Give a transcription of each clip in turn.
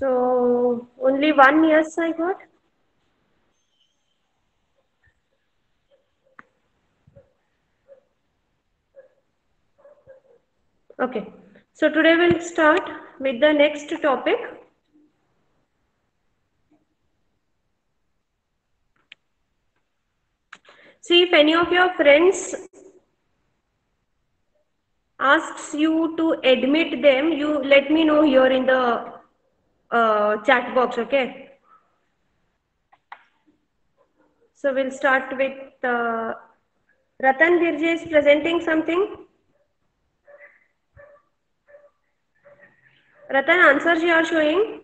So only one yes I got. Okay. So today we'll start with the next topic. See, if any of your friends asks you to admit them, you let me know here in the chat box, okay? So we'll start with Ratan Virje is presenting something. Ratan, answers you are showing.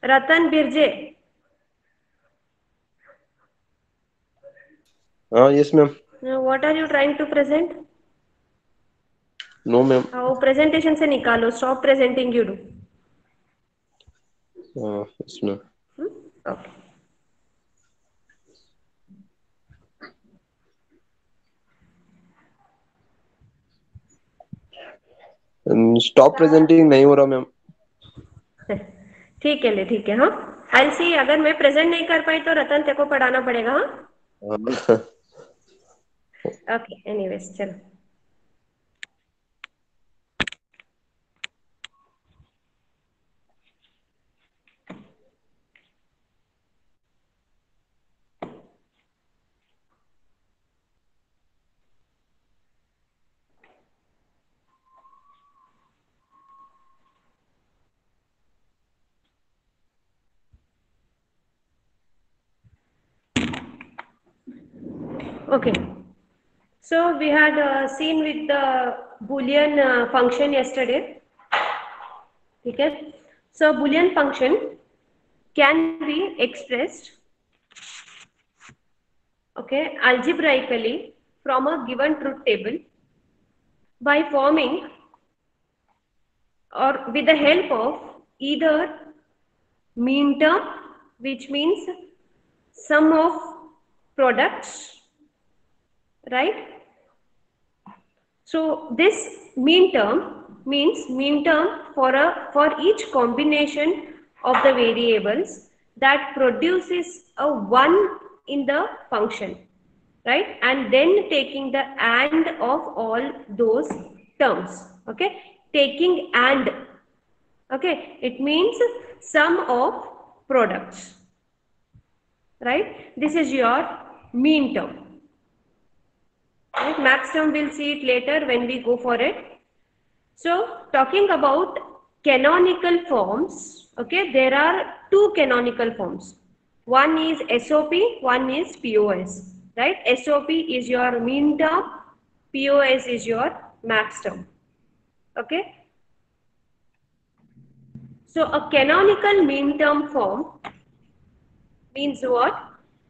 Ratan Virje. Yes, ma'am. What are you trying to present? No, ma'am. Presentation से निकालो. Stop presenting you do. Yes, ma'am. Okay. Stop presenting नहीं हो रहा, ma'am. ठीक है ले, ठीक है. हाँ, I'll see. अगर मैं प्रेजेंट नहीं कर पाई तो रतन तेरे को पढ़ाना पड़ेगा. हाँ. Okay. Anyways, चलो. Okay. So we had seen with the Boolean function yesterday. Okay. So Boolean function can be expressed, okay, algebraically from a given truth table by forming or with the help of either mean term, which means sum of products, right? So this mean term means mean term for each combination of the variables that produces a 1 in the function, right? And then taking the AND of all those terms, okay? Taking AND, okay? It means sum of products, right? This is your mean term. Right? Max term we'll see it later when we go for it. So talking about canonical forms, okay, there are two canonical forms. One is SOP, one is POS, right? SOP is your mean term, POS is your max term, okay? So a canonical mean term form means what?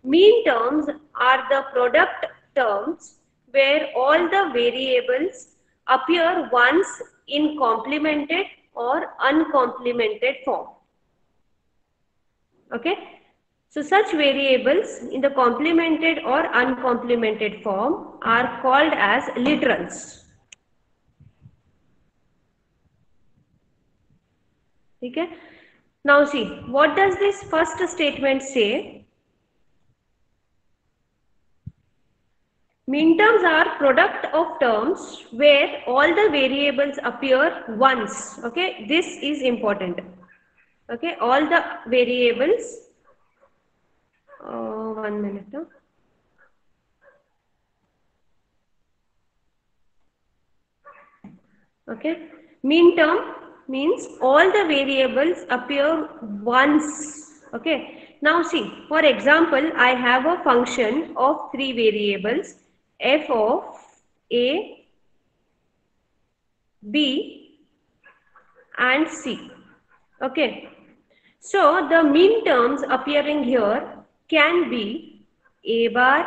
Mean terms are the product terms where all the variables appear once in complemented or uncomplemented form. Okay? So such variables in the complemented or uncomplemented form are called as literals. Okay? Now see, what does this first statement say? Mean terms are product of terms where all the variables appear once. Okay, this is important. Okay, all the variables. 1 minute. Okay, mean term means all the variables appear once. Okay, now see, for example, I have a function of 3 variables f of a, b and c. Okay, so the mean terms appearing here can be a bar,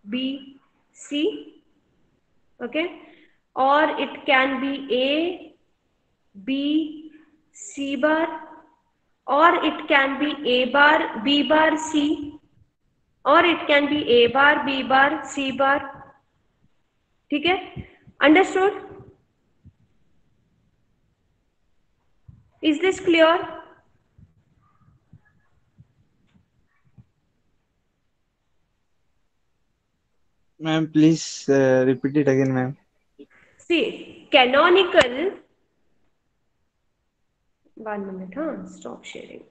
b, c, okay, or it can be a, b, c bar, or it can be a bar, b bar, c, or it can be a bar, b bar, c bar. ठीक है? Understood? Is this clear? Ma'am, please repeat it again, ma'am. See, canonical. One minute, huh? Stop sharing.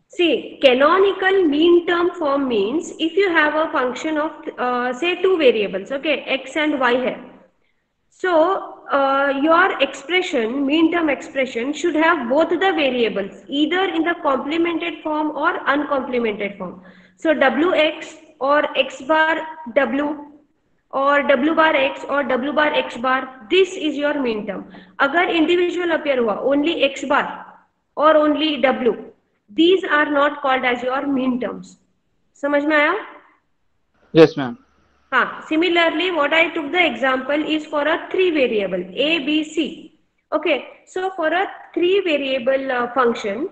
See, canonical mean term form means if you have a function of say two variables, okay, x and y here. So your expression, mean term expression, should have both the variables either in the complemented form or uncomplemented form. So wx or x bar w or w bar x or w bar x bar, this is your mean term. अगर individual appear हुआ only x bar or only w, these are not called as your mean terms. समझ में आया? Yes, ma'am. Similarly, what I took the example is for a three variable a, b, c. Okay, so for a three variable function,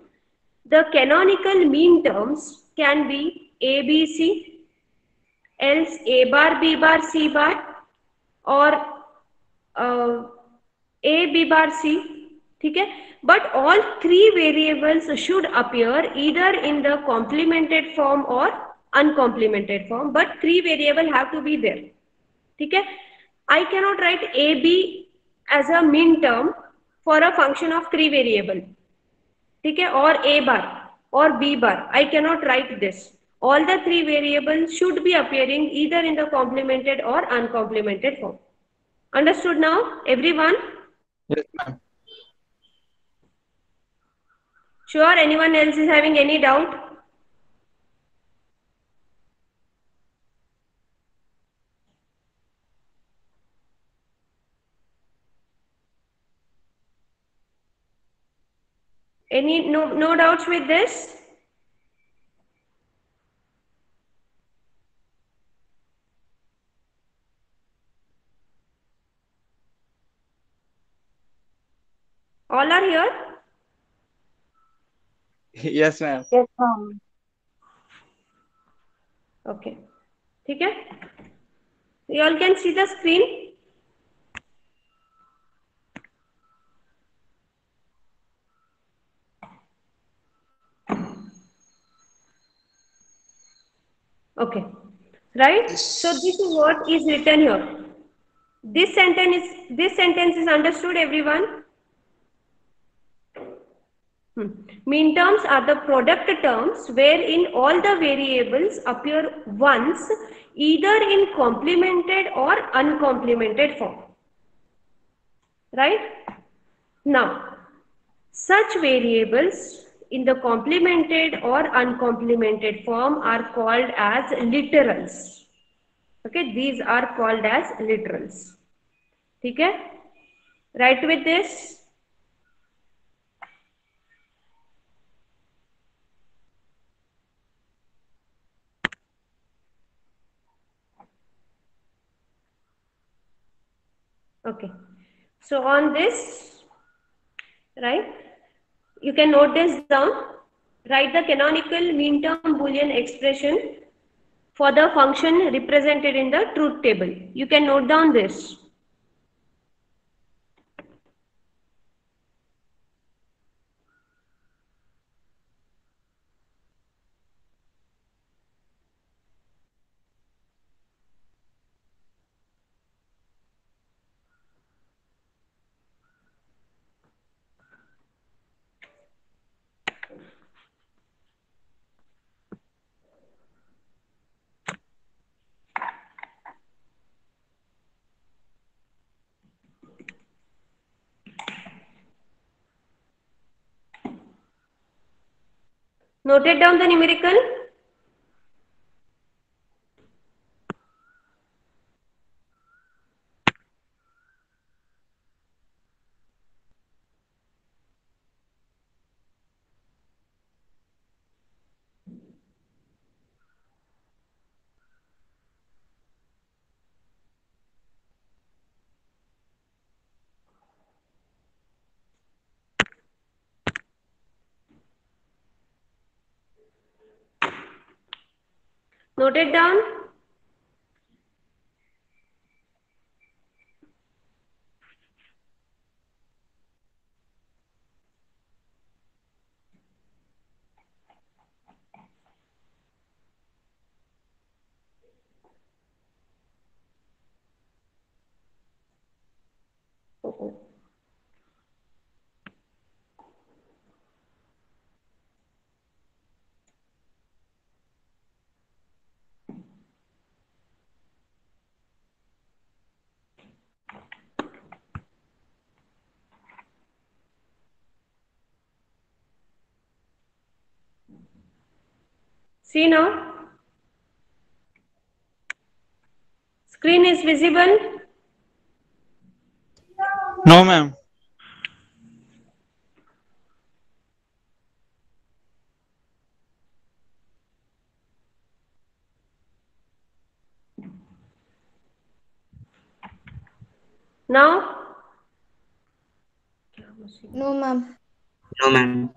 the canonical mean terms can be a, b, c, else a bar, b bar, c bar, or uh, a, b bar, c. ठीक है, but all three variables should appear either in the complemented form or uncomplemented form, but three variable have to be there. ठीक है, I cannot write a b as a mean term for a function of three variable, ठीक है, or a bar or b bar. I cannot write this. All the three variables should be appearing either in the complemented or uncomplemented form. Understood now, everyone? Yes, ma'am. Sure, anyone else is having any doubt? Any no doubts with this? All are here? Yes, ma'am. Yes, ma'am. Okay, ठीक है, you all can see the screen. Okay, right? So this is what is written here. This sentence is understood, everyone? Mean terms are the product terms wherein all the variables appear once, either in complemented or uncomplemented form. Right? Now, such variables in the complemented or uncomplimented form are called as literals. Okay, these are called as literals. Okay, right with this? Okay, so on this, right, you can note this down. Write the canonical mean term Boolean expression for the function represented in the truth table. You can note down this. Noted down the numerical. Noted down. O. See now, screen is visible. No, ma'am. Now, No, ma'am. No, ma'am.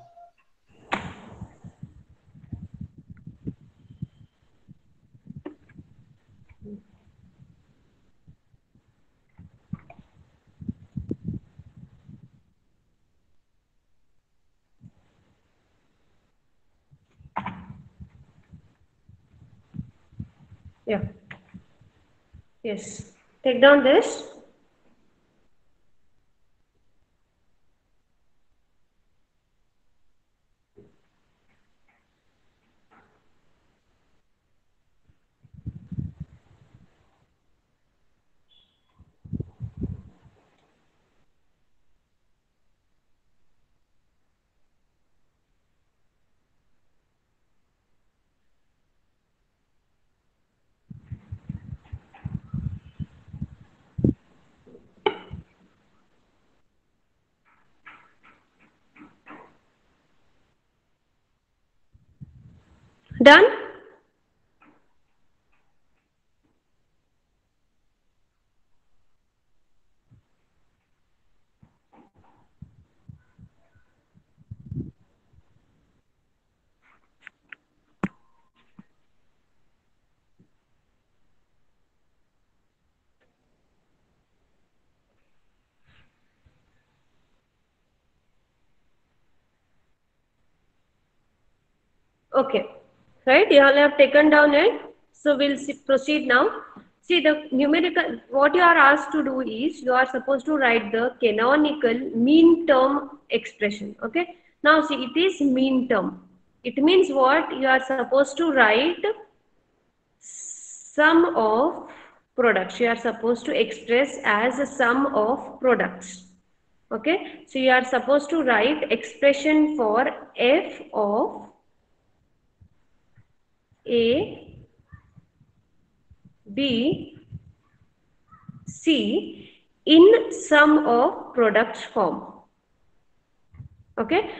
yeah, yes. Take down this. Done? Okay, right? You all have taken down it. So we'll proceed now. See the numerical, what you are asked to do is you are supposed to write the canonical mean term expression. Okay. Now see, it is mean term. It means what? You are supposed to write sum of products. You are supposed to express as a sum of products. Okay. So you are supposed to write expression for f of A, B, C in sum of products form. Okay.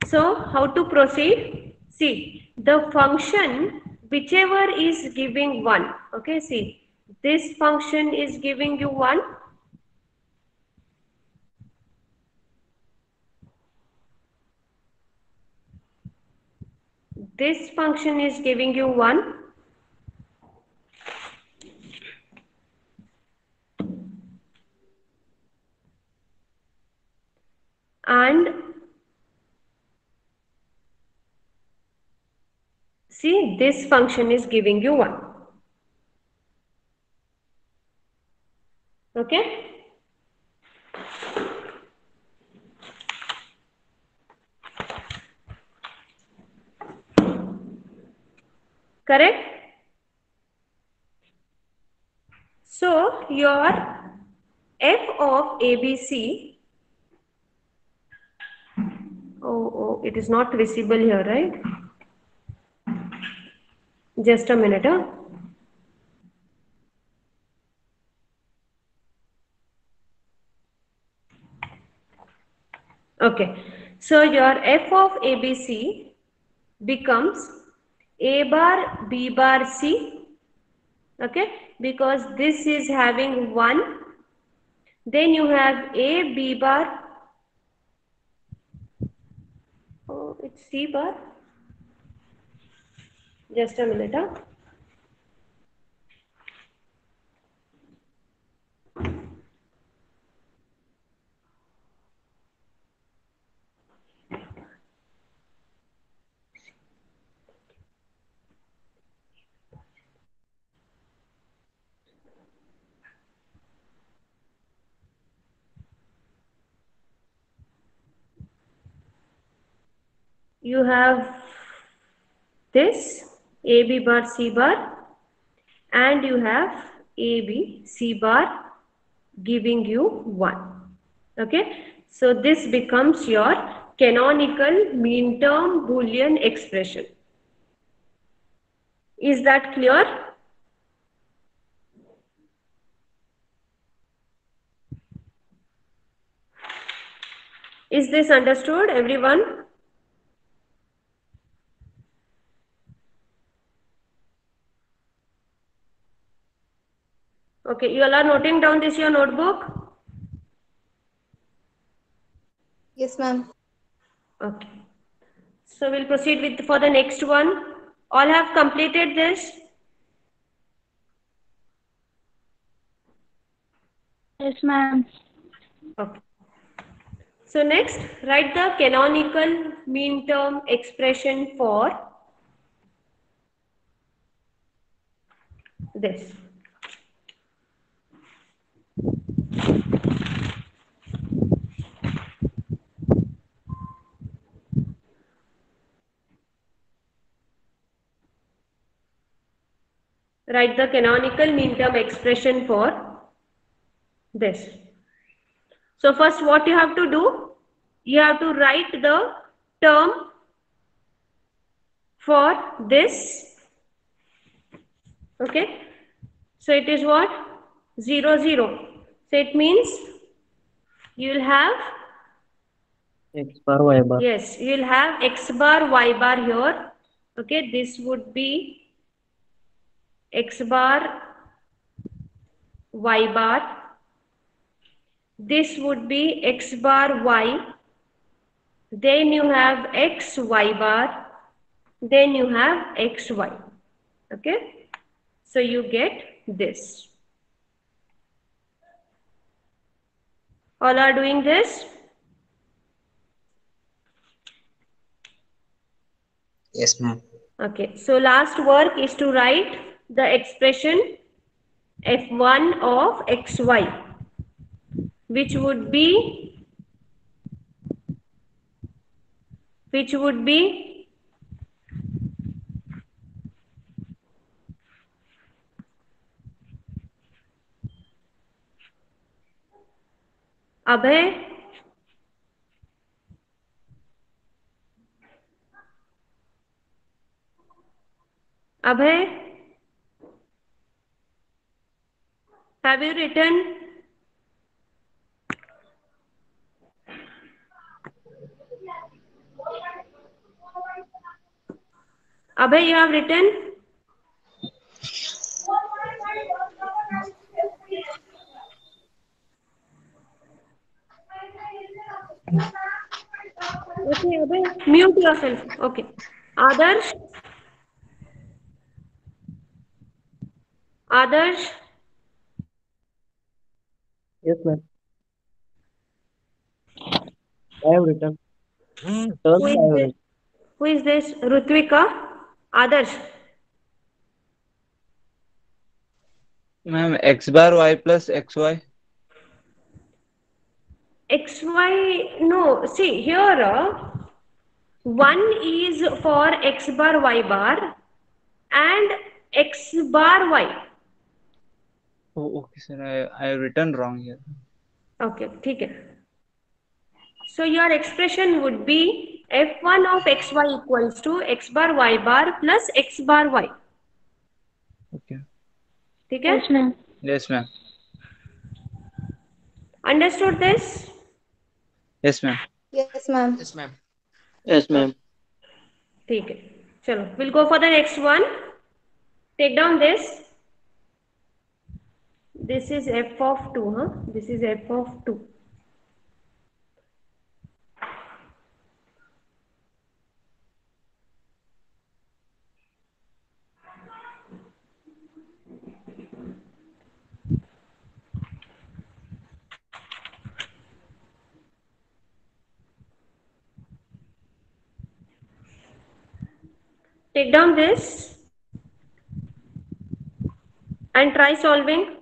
So how to proceed? See, the function whichever is giving 1. Okay. See, this function is giving you 1. This function is giving you 1. And see, this function is giving you 1. Okay. Correct? So your f of ABC, it is not visible here, right? Just a minute. Okay. So your f of ABC becomes A bar B bar C. Okay. Because this is having 1. Then you have A B bar. Oh, it's C bar. Just a minute. you have this a b bar c bar, and you have a b c bar giving you 1. Okay, so this becomes your canonical mean term Boolean expression. Is that clear? Is this understood, everyone? Okay, you all are noting down this your notebook? Yes, ma'am. Okay. So we'll proceed with for the next one. All have completed this? Yes, ma'am. Okay. So next, write the canonical mean term expression for this. Write the canonical mean term expression for this. So first what you have to do? You have to write the term for this. Okay. So it is what? 0, 0. So it means you will have, X bar Y bar. yes, you will have x bar y bar here. Okay, this would be x bar y bar. This would be x bar y. Then you have x y bar. Then you have x y. Okay, so you get this. All are doing this? Yes, ma'am. Okay, so last work is to write the expression f1 of xy, which would be Abhay, Abhay, have you written? Abhay, you have written? Okay, Abhay, mute yourself. Okay. Adarsh? Adarsh? Yes, ma'am. I have written. Turn Who is I have this? written. Who is this? Rutvika? Adarsh? Ma'am, X bar Y plus XY. XY, no, see here, 1 is for x bar y bar and x bar y. Oh, okay, sir. I have written wrong here. Okay, ठीक है. So your expression would be f1 of xy equals to x bar y bar plus x bar y. Okay. ठीक है? Yes, ma'am. Yes, ma'am. Understood this? Yes, ma'am. Yes, ma'am. Yes, ma'am. Yes, ma'am. ठीक है. चलो, we'll go for the next one. Take down this. This is f of 2, huh? This is f of 2. Take down this and try solving.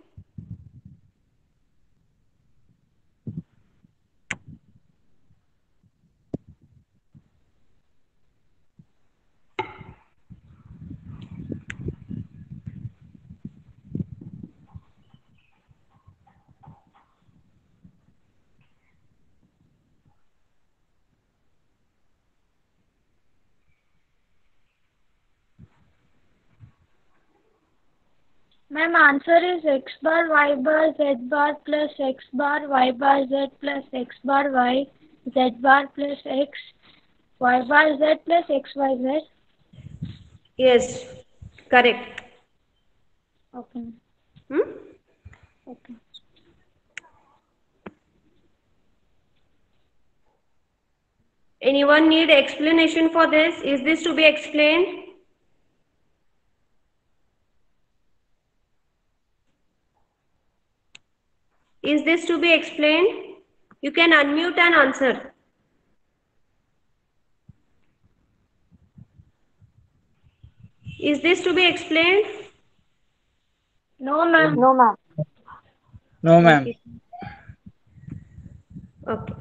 Ma'am, answer is x bar y bar z bar plus x bar y bar z plus x bar y z bar plus x y bar z plus x y z. Yes, correct. Okay. Hmm? Okay. Anyone need explanation for this? Is this to be explained? Is this to be explained? You can unmute and answer. Is this to be explained? No, ma'am. No, ma'am. No, ma'am. Okay. Okay.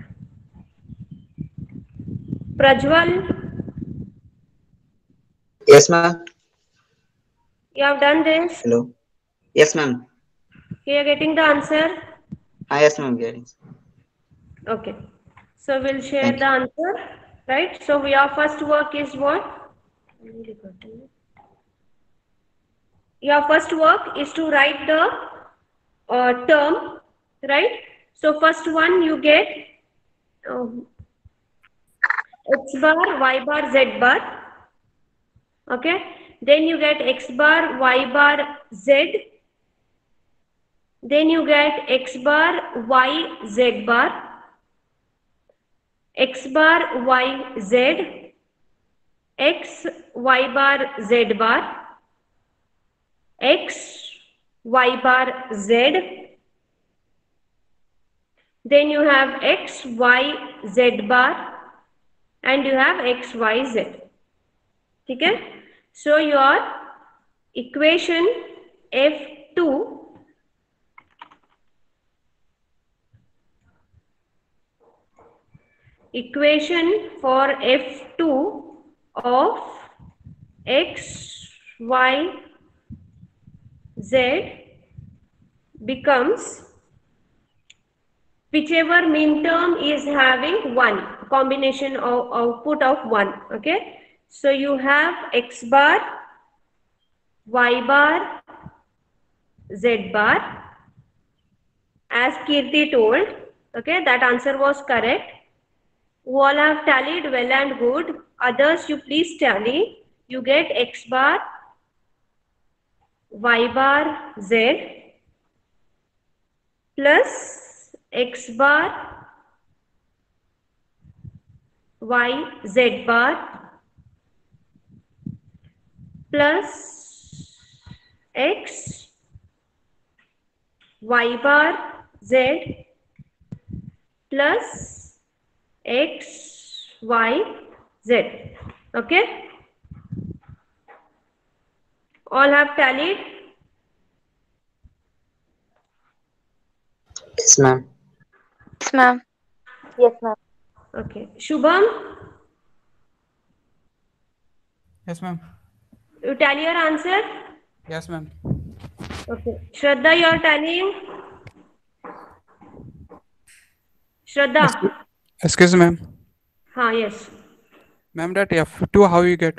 Prajwal, Yes, ma'am. you have done this. Hello. Yes, ma'am. You are getting the answer. Yes, ma'am. Getting. Okay. So we'll share Thank the you. answer, right? So your first work is what? Your first work is to write the term, right? So first one you get um, x bar, y bar, z bar. Okay. Then you get x bar, y bar, z. Then you get x bar, y, z bar. X bar, y, z. X, y bar, z bar. X, y bar, z. Then you have x, y, z bar. And you have x, y, z. Okay? So your equation F2 equation for F2 of x, y, z becomes whichever mean term is having one combination of output of 1. Okay? So you have x bar, y bar, z bar. As Kirti told, okay, that answer was correct. Who all have tallied well and good. Others, you please tally. You get x bar, y bar, z plus x bar, y, z bar plus x, y bar, z plus x, y, z. Okay? All have tallied? Yes, ma'am. Yes, ma'am. Yes, ma'am. Okay. Shubham, Yes, ma'am. you tally your answer? Yes, ma'am. Okay. Shraddha, you are tallying? Shraddha? Excuse me, ma'am. Yes. Ma'am, that F2 how you get?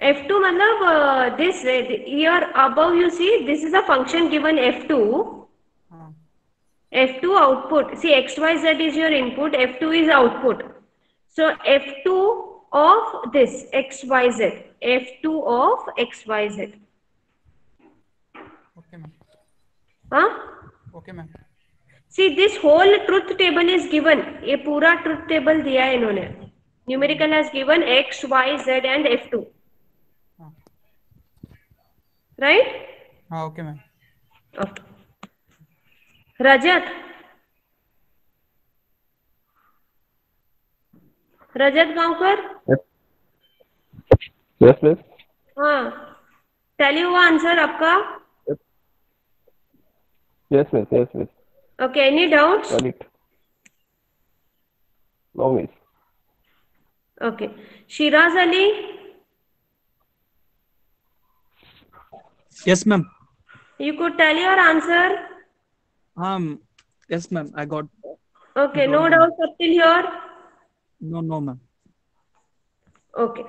F2 matlab this here above you see this is a function given F2. F2 output. See XYZ is your input, F2 is output. So F2 of this XYZ. F2 of XYZ. Okay, ma'am. Huh? Okay, ma'am. See this whole truth table is given. ये पूरा truth table दिया है इन्होंने. Numerical has given X, Y, Z and F2. Right? Okay, ma'am. Okay. Rajat. Rajat Gaonkar. Yes, miss. हाँ. Tally हुआ answer आपका? Yes, miss. Yes, miss. Okay. Any doubts? Got it. No, miss. Okay. Shiraz Ali. Yes, ma'am. You could tell your answer. Yes, ma'am. I got. Okay. No Got it. doubts up till here. No, ma'am. Okay.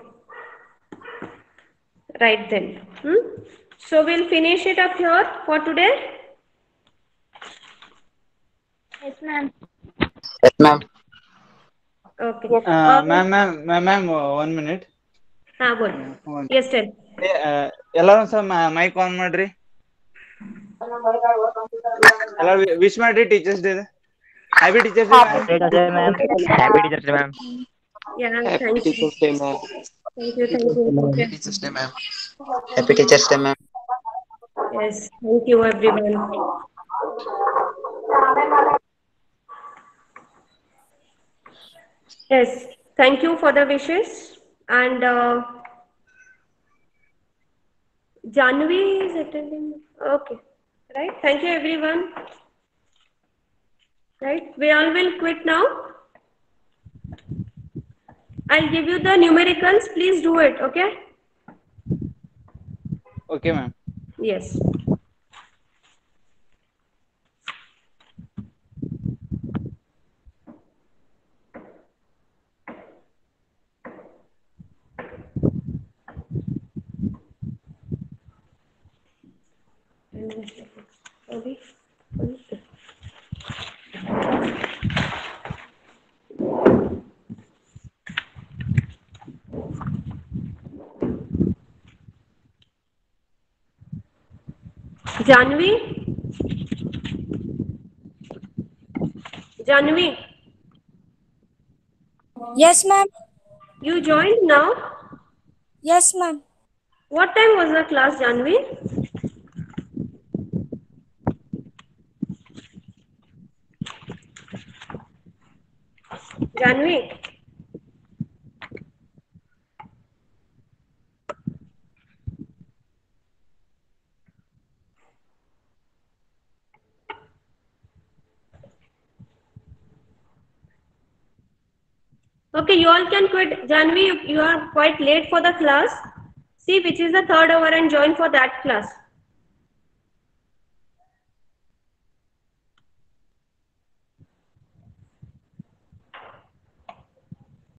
Right then. So we'll finish it up here for today. Yes, ma'am. Yes, ma'am. Okay. Ma'am, 1 minute. हाँ बोल. Yes, tell. ಎಲ್ಲರೂ ಸಹ mic on ಮಾಡ್ರಿ. ಎಲ್ಲರೂ wish ಮಾಡ್ರಿ teachers day. Happy teachers day ma'am. ma'am. Happy Teachers Day, ma'am. Yeah, Happy thank you. Teachers Day, ma'am. Thank you. Thank you. Okay. Teachers Day, ma'am. Happy Teachers Day, ma'am. Yes, thank you everyone. Yes, thank you for the wishes. And Janvi is attending. Okay, right. Thank you everyone. Right, we all will quit now. I'll give you the numericals. Please do it. Okay. Okay, ma'am. Yes. Sorry. Janvi? Janvi, Yes, ma'am. you joined now? Yes, ma'am. What time was the class, Janvi? Janvi? Okay, you all can quit. Janvi, you are quite late for the class. See which is the third hour and join for that class.